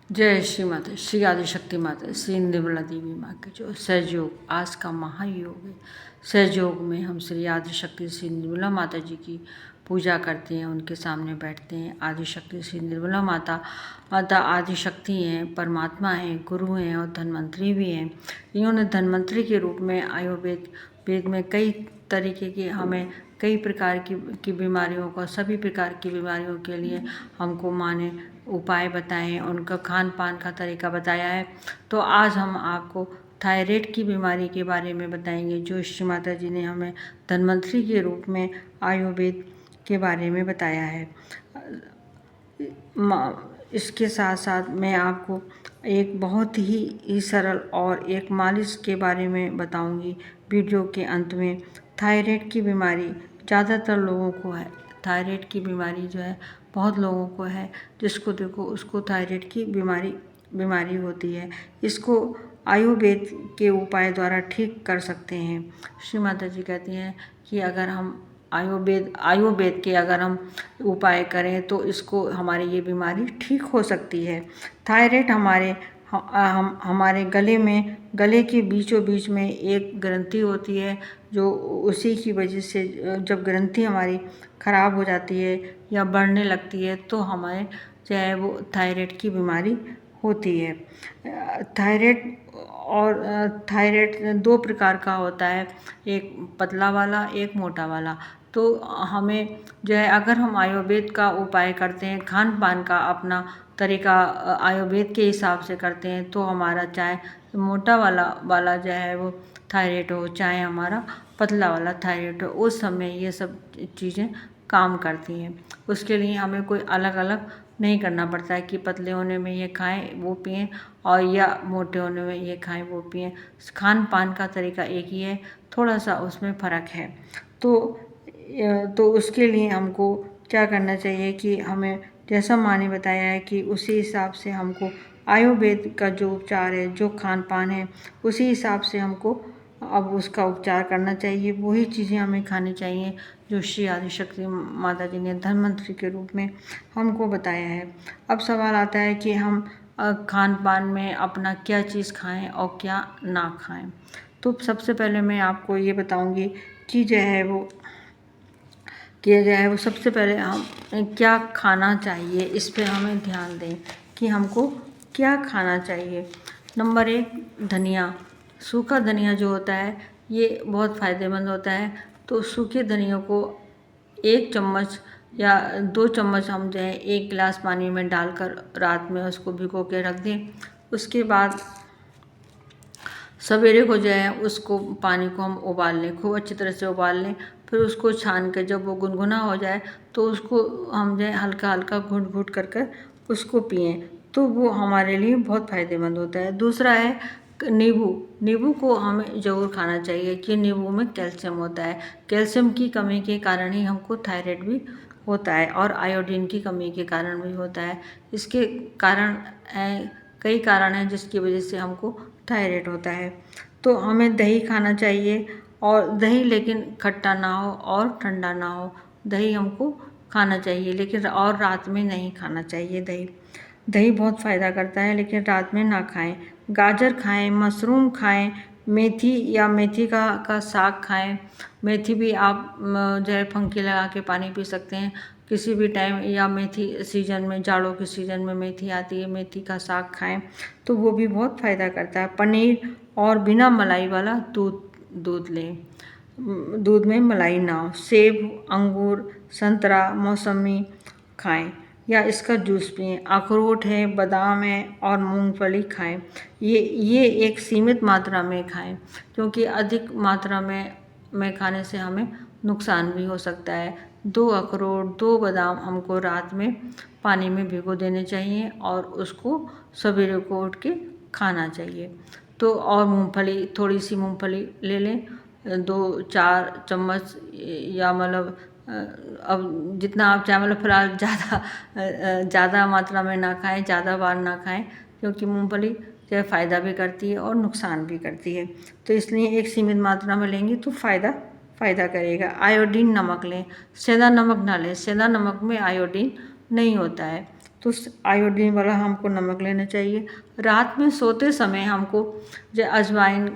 जय श्री माता, श्री आदिशक्ति माता, श्री निर्मला देवी माँ के जो सहयोग आज का महायोग है। सहयोग में हम श्री आदिशक्ति श्री निर्मला माता जी की पूजा करते हैं, उनके सामने बैठते हैं। आदिशक्ति श्री निर्मला माता आदिशक्ति हैं, परमात्मा हैं, गुरु हैं और धन्वंतरी भी हैं। इन्होंने धन्वंतरी के रूप में आयुर्वेद में कई तरीके की हमें कई प्रकार की बीमारियों का सभी प्रकार की बीमारियों के लिए हमको माँ ने उपाय बताए हैं, उनका खान पान का तरीका बताया है। तो आज हम आपको थायराइड की बीमारी के बारे में बताएंगे, जो श्री माता जी ने हमें धन्वंतरी के रूप में आयुर्वेद के बारे में बताया है। इसके साथ साथ मैं आपको एक बहुत ही सरल और एक मालिश के बारे में बताऊंगी वीडियो के अंत में। थायराइड की बीमारी ज़्यादातर लोगों को है। थायराइड की बीमारी जो है बहुत लोगों को है, जिसको देखो उसको थायराइड की बीमारी होती है। इसको आयुर्वेद के उपाय द्वारा ठीक कर सकते हैं। श्री माता जी कहती हैं कि अगर हम आयुर्वेद के अगर हम उपाय करें तो इसको हमारी ये बीमारी ठीक हो सकती है। थायराइड हमारे गले के बीचों बीच में एक ग्रंथि होती है, जो उसी की वजह से जब ग्रंथि हमारी ख़राब हो जाती है या बढ़ने लगती है तो हमें जो है वो थायराइड की बीमारी होती है। थायराइड दो प्रकार का होता है, एक पतला वाला एक मोटा वाला। तो हमें जो है अगर हम आयुर्वेद का उपाय करते हैं, खान पान का अपना तरीका आयुर्वेद के हिसाब से करते हैं, तो हमारा चाहे मोटा वाला जो है वो थायराइड हो, चाहे हमारा पतला वाला थायराइड हो, उस समय ये सब चीज़ें काम करती हैं। उसके लिए हमें कोई अलग अलग नहीं करना पड़ता है कि पतले होने में ये खाएं वो पिएं और या मोटे होने में ये खाएं वो पिएं। खान पान का तरीका एक ही है, थोड़ा सा उसमें फ़र्क है। तो उसके लिए हमको क्या करना चाहिए कि हमें जैसा माँ ने बताया है कि उसी हिसाब से हमको आयुर्वेद का जो उपचार है, जो खान पान है, उसी हिसाब से हमको अब उसका उपचार करना चाहिए। वही चीज़ें हमें खानी चाहिए जो श्री आदिशक्ति माता जी ने धन्वंतरी के रूप में हमको बताया है। अब सवाल आता है कि हम खान पान में अपना क्या चीज़ खाएं और क्या ना खाएं। तो सबसे पहले मैं आपको ये बताऊंगी कि जो है वो सबसे पहले हम क्या खाना चाहिए, इस पे हमें ध्यान दें कि हमको क्या खाना चाहिए। नंबर 1, धनिया। सूखा धनिया जो होता है ये बहुत फ़ायदेमंद होता है। तो सूखे धनिया को 1 चम्मच या 2 चम्मच हम जो है 1 गिलास पानी में डालकर रात में उसको भिगो के रख दें। उसके बाद सवेरे को जो है उसको पानी को हम उबाल लें, खूब अच्छी तरह से उबाल लें। फिर उसको छान के जब वो गुनगुना हो जाए तो उसको हम जो है हल्का हल्का घूट घूट कर उसको पिएं, तो वो हमारे लिए बहुत फ़ायदेमंद होता है। दूसरा है नींबू। नींबू को हमें ज़रूर खाना चाहिए कि नींबू में कैल्शियम होता है। कैल्शियम की कमी के कारण ही हमको थायराइड भी होता है और आयोडीन की कमी के कारण भी होता है। इसके कारण कई कारण हैं जिसकी वजह से हमको थायराइड होता है। तो हमें दही खाना चाहिए, और दही लेकिन खट्टा ना हो और ठंडा ना हो। दही हमको खाना चाहिए लेकिन और रात में नहीं खाना चाहिए। दही बहुत फ़ायदा करता है लेकिन रात में ना खाएं। गाजर खाएं, मशरूम खाएं, मेथी का साग खाएं। मेथी भी आप जो है फंकी लगा के पानी पी सकते हैं किसी भी टाइम, या मेथी सीजन में, जाड़ों के सीजन में मेथी आती है, मेथी का साग खाएं तो वो भी बहुत फ़ायदा करता है। पनीर और बिना मलाई वाला दूध लें, दूध में मलाई ना हो। सेब, अंगूर, संतरा, मौसमी खाएं या इसका जूस पिएं। अखरोट है, बादाम है और मूंगफली खाएं। ये एक सीमित मात्रा में खाएं, क्योंकि अधिक मात्रा में खाने से हमें नुकसान भी हो सकता है। 2 अखरोट, 2 बादाम हमको रात में पानी में भिगो देने चाहिए और उसको सवेरे को उठ के खाना चाहिए। तो और मूंगफली, थोड़ी सी मूंगफली ले लें, 2-4 चम्मच, या मतलब अब जितना आप चाहें, मतलब फिलहाल ज़्यादा मात्रा में ना खाएं, ज़्यादा बार ना खाएं, क्योंकि मूंगफली जो है फ़ायदा भी करती है और नुकसान भी करती है। तो इसलिए एक सीमित मात्रा में लेंगे तो फ़ायदा करेगा। आयोडीन नमक लें, सेंधा नमक ना लें। सेंधा नमक में आयोडीन नहीं होता है, तो आयोडीन वाला हमको नमक लेना चाहिए। रात में सोते समय हमको जो अजवाइन,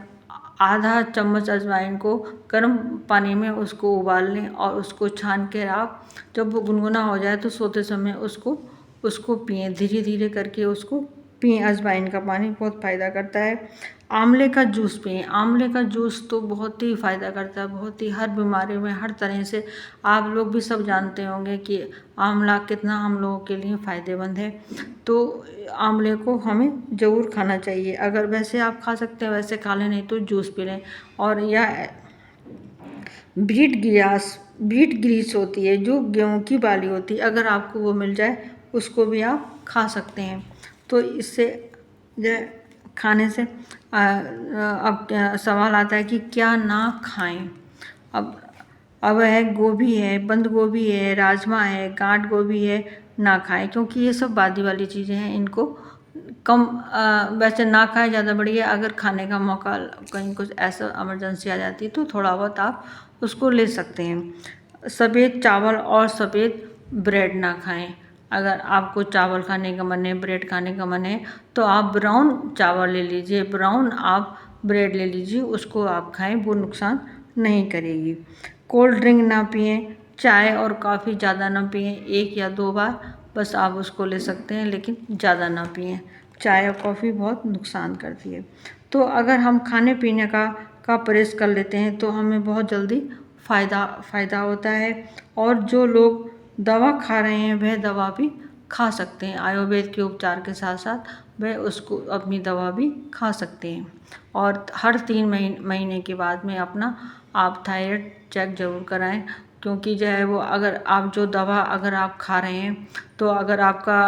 आधा चम्मच अजवाइन को गर्म पानी में उसको उबाल लें और उसको छान के आप जब वो गुनगुना हो जाए तो सोते समय उसको पिएं, धीरे धीरे करके उसको पिएं। अजवाइन का पानी बहुत फ़ायदा करता है। आंवले का जूस पिएं। आंवले का जूस तो बहुत ही फ़ायदा करता है, बहुत ही, हर बीमारी में, हर तरह से। आप लोग भी सब जानते होंगे कि आंवला कितना हम लोगों के लिए फ़ायदेमंद है। तो आंवले को हमें ज़रूर खाना चाहिए। अगर वैसे आप खा सकते हैं वैसे खा लें, नहीं तो जूस पी लें। और यह बीट ग्रीस होती है जो गेहूँ की बाली होती है, अगर आपको वो मिल जाए उसको भी आप खा सकते हैं। तो इससे जो खाने से अब सवाल आता है कि क्या ना खाएं। अब है गोभी है, बंद गोभी है, राजमा है, गांठ गोभी है, ना खाएं, क्योंकि ये सब बादी वाली चीज़ें हैं। इनको कम वैसे ना खाएं, ज़्यादा बढ़िया। अगर खाने का मौका कहीं कुछ ऐसा इमरजेंसी आ जाती है तो थोड़ा बहुत आप उसको ले सकते हैं। सफ़ेद चावल और सफ़ेद ब्रेड ना खाएं। अगर आपको चावल खाने का मन है, ब्रेड खाने का मन है, तो आप ब्राउन चावल ले लीजिए, ब्राउन आप ब्रेड ले लीजिए, उसको आप खाएं, वो नुकसान नहीं करेगी। कोल्ड ड्रिंक ना पिएं, चाय और कॉफ़ी ज़्यादा ना पिएं, 1 या 2 बार बस आप उसको ले सकते हैं, लेकिन ज़्यादा ना पिएं। चाय और कॉफ़ी बहुत नुकसान करती है। तो अगर हम खाने पीने का परहेज़ कर लेते हैं तो हमें बहुत जल्दी फ़ायदा होता है। और जो लोग दवा खा रहे हैं वह दवा भी खा सकते हैं। आयुर्वेद के उपचार के साथ साथ वह उसको अपनी दवा भी खा सकते हैं। और हर 3 महीने के बाद में अपना आप थायराइड चेक ज़रूर कराएं, क्योंकि जो है वो अगर आप जो दवा अगर आप खा रहे हैं तो अगर आपका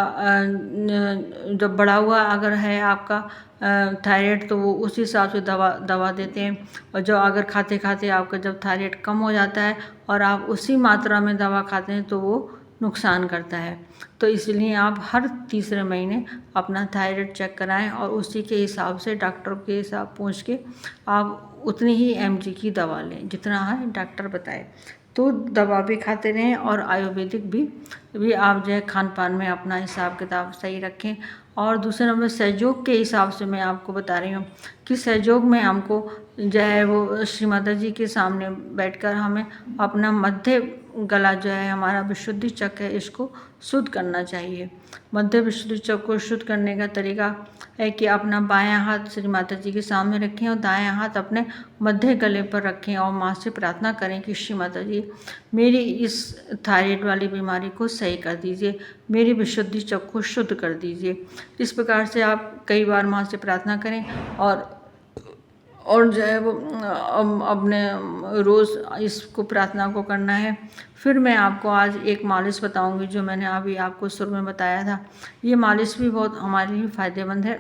जब बढ़ा हुआ अगर है आपका थायराइड, तो वो उस हिसाब से दवा देते हैं। और जो अगर खाते खाते आपका जब थायराइड कम हो जाता है और आप उसी मात्रा में दवा खाते हैं तो वो नुकसान करता है। तो इसलिए आप हर तीसरे महीने अपना थायराइड चेक कराएं और उसी के हिसाब से डॉक्टर के हिसाब पूछ के आप उतनी ही mg की दवा लें जितना है डॉक्टर बताए। तो दवा भी खाते रहें और आयुर्वेदिक भी आप जो है खान पान में अपना हिसाब किताब सही रखें। और दूसरे नंबर सहयोग के हिसाब से मैं आपको बता रही हूँ कि सहयोग में हमको जो है वो श्री माता जी के सामने बैठकर हमें अपना मध्य गला जो है हमारा विशुद्धि चक्र है इसको शुद्ध करना चाहिए। मध्य विशुद्धि चक्र को शुद्ध करने का तरीका है कि अपना बायां हाथ श्री माता जी के सामने रखें और दायां हाथ अपने मध्य गले पर रखें और माँ से प्रार्थना करें कि श्री माता जी मेरी इस थायराइड वाली बीमारी को सही कर दीजिए, मेरी विशुद्धि चक्र को शुद्ध कर दीजिए। इस प्रकार से आप कई बार माँ से प्रार्थना करें और जो है वो अपने रोज़ इसको प्रार्थना को करना है। फिर मैं आपको आज एक मालिश बताऊंगी जो मैंने अभी आपको शुरू में बताया था। ये मालिश भी बहुत हमारे लिए फ़ायदेमंद है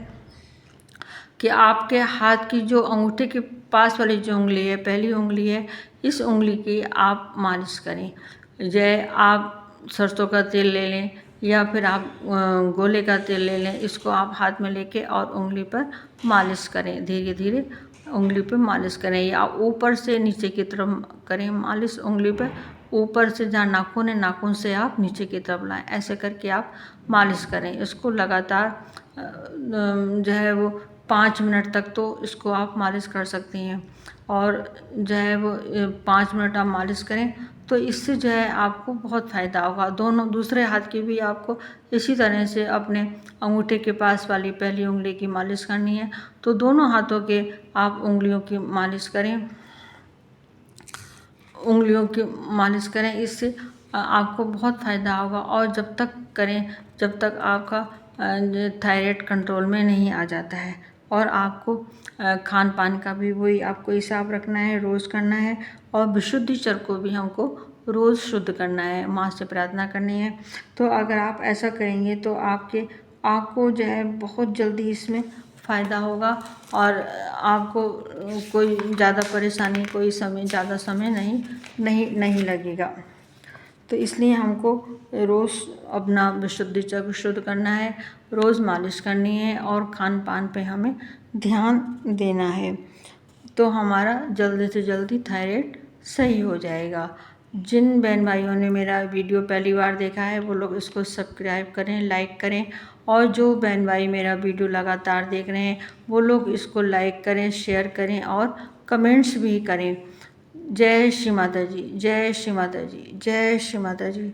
कि आपके हाथ की जो अंगूठे के पास वाली जो उंगली है, पहली उंगली है, इस उंगली की आप मालिश करें। जय आप सरसों का तेल ले लें या फिर आप गोले का तेल ले लें, इसको आप हाथ में लेके और उंगली पर मालिश करें, धीरे धीरे उंगली पे मालिश करें या ऊपर से नीचे की तरफ करें मालिश। उंगली पे ऊपर से जहाँ नाखून है नाखून से आप नीचे की तरफ लाएं, ऐसे करके आप मालिश करें। इसको लगातार जो है वो 5 मिनट तक तो इसको आप मालिश कर सकती हैं। और जो है वो 5 मिनट आप मालिश करें तो इससे जो है आपको बहुत फ़ायदा होगा। दोनों दूसरे हाथ की भी आपको इसी तरह से अपने अंगूठे के पास वाली पहली उंगली की मालिश करनी है। तो दोनों हाथों के आप उंगलियों की मालिश करें, उंगलियों की मालिश करें, इससे आपको बहुत फ़ायदा होगा। और जब तक करें जब तक आपका थायराइड कंट्रोल में नहीं आ जाता है। और आपको खान पान का भी वही आपको हिसाब रखना है, रोज़ करना है। और विशुद्धि चर को भी हमको रोज़ शुद्ध करना है, माँ से प्रार्थना करनी है। तो अगर आप ऐसा करेंगे तो आपको जो है बहुत जल्दी इसमें फ़ायदा होगा और आपको कोई ज़्यादा परेशानी ज़्यादा समय नहीं लगेगा। तो इसलिए हमको रोज़ अपना विशुद्धि चक्र शुद्ध करना है, रोज़ मालिश करनी है और खान पान पे हमें ध्यान देना है। तो हमारा जल्दी से जल्दी थायराइड सही हो जाएगा। जिन बहन भाइयों ने मेरा वीडियो पहली बार देखा है वो लोग इसको सब्सक्राइब करें, लाइक करें, और जो बहन भाई मेरा वीडियो लगातार देख रहे हैं वो लोग इसको लाइक करें, शेयर करें और कमेंट्स भी करें। जय श्री माता जी, जय श्री माता जी, जय श्री माता जी।